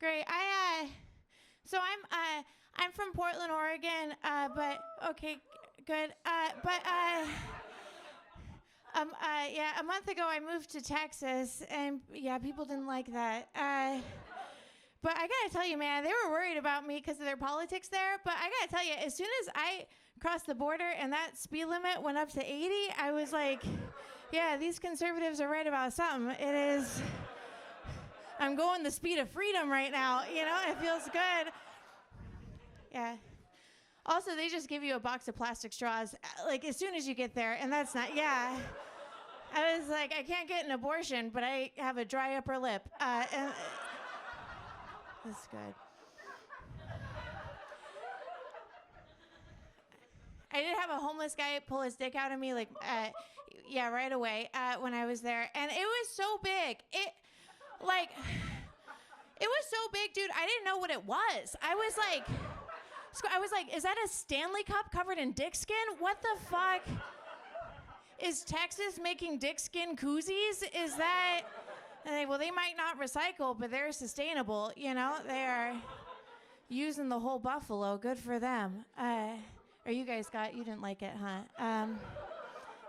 great. I'm from Portland, Oregon. But okay, good. A month ago I moved to Texas, and yeah, people didn't like that. But I gotta tell you, man, they were worried about me because of their politics there. But I gotta tell you, as soon as I crossed the border and that speed limit went up to 80, I was like, yeah, these conservatives are right about something. It is, I'm going the speed of freedom right now. You know, it feels good. Yeah. Also, they just give you a box of plastic straws, like, as soon as you get there, and that's not, yeah. I was like, I can't get an abortion, but I have a dry upper lip. And that's good. I did have a homeless guy pull his dick out of me, like, right away when I was there. And it was so big. It was so big, dude, I didn't know what it was. I was like, is that a Stanley Cup covered in dick skin? What the fuck? Is Texas making dick skin koozies? Is that... Well, they might not recycle, but they're sustainable, you know? They are using the whole buffalo. Good for them. Or you guys you didn't like it, huh?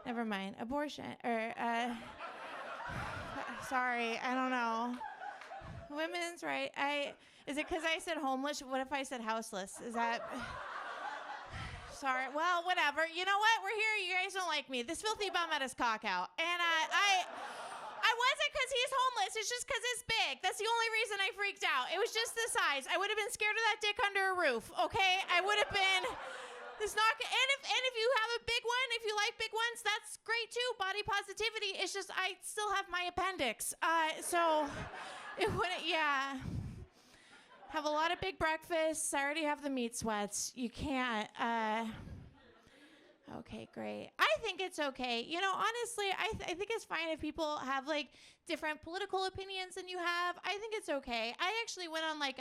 Never mind. Abortion, sorry, I don't know. Women's right. Is it because I said homeless? What if I said houseless? Is that... Sorry. Well, whatever. You know what? We're here. You guys don't like me. This filthy bum had his cock out. And I wasn't because he's homeless. It's just because it's big. That's the only reason I freaked out. It was just the size. I would have been scared of that dick under a roof, okay? I would have been... And if you have a big one, if you like big ones, that's great too. Body positivity. It's just I still have my appendix. So it wouldn't, yeah. Have a lot of big breakfasts. I already have the meat sweats. You can't. Okay, great. I think it's okay. You know, honestly, I think it's fine if people have like different political opinions than you have. I think it's okay. I actually went on like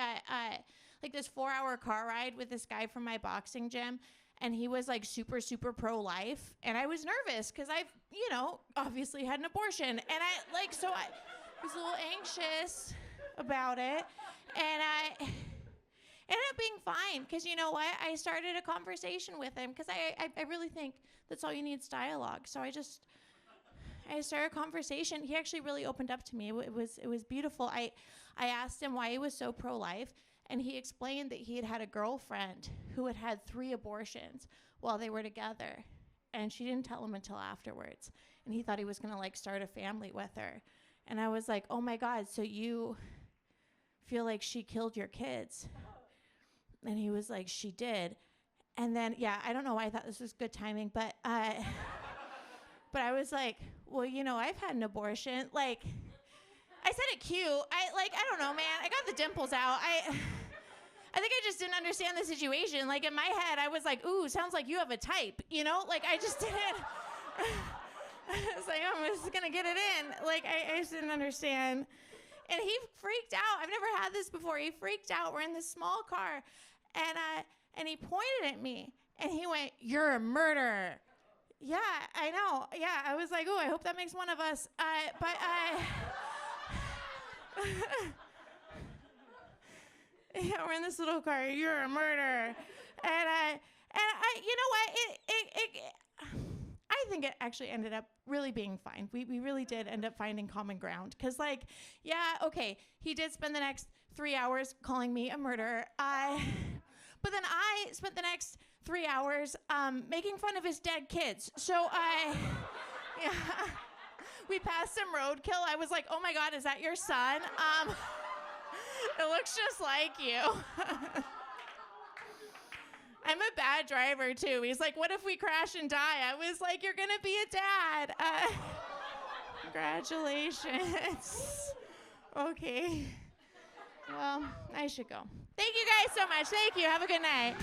this 4-hour car ride with this guy from my boxing gym, and he was like super, super pro-life, and I was nervous because I've, you know, obviously had an abortion, and I was a little anxious about it, and I ended up being fine because, you know what, I started a conversation with him because I really think that's all you need is dialogue. So I started a conversation. He actually really opened up to me. It was beautiful. I asked him why he was so pro-life, and he explained that he had had a girlfriend who had had 3 abortions while they were together, and she didn't tell him until afterwards, and he thought he was gonna like start a family with her. And I was like, oh my God, so you feel like she killed your kids? And he was like, she did. And then, yeah, I don't know why I thought this was good timing, but I was like, well, you know, I've had an abortion. Like, I said it cute. I don't know, man. I got the dimples out. I think I just didn't understand the situation. Like, in my head, I was like, ooh, sounds like you have a type, you know? Like, I just didn't. I was like, I'm just gonna get it in. Like, I just didn't understand. And he freaked out. I've never had this before. He freaked out. We're in this small car, and he pointed at me, and he went, "You're a murderer." Yeah, I know. Yeah, I was like, "Oh, I hope that makes one of us." Yeah, we're in this little car. You're a murderer, and you know what? I think it actually ended up really being fine. We really did end up finding common ground. Because, like, yeah, okay, he did spend the next 3 hours calling me a murderer. But then I spent the next 3 hours making fun of his dead kids. So yeah, we passed some roadkill. I was like, oh my God, is that your son? It looks just like you. I'm a bad driver, too. He's like, what if we crash and die? I was like, you're going to be a dad. Congratulations. Okay. Well, I should go. Thank you guys so much. Thank you. Have a good night.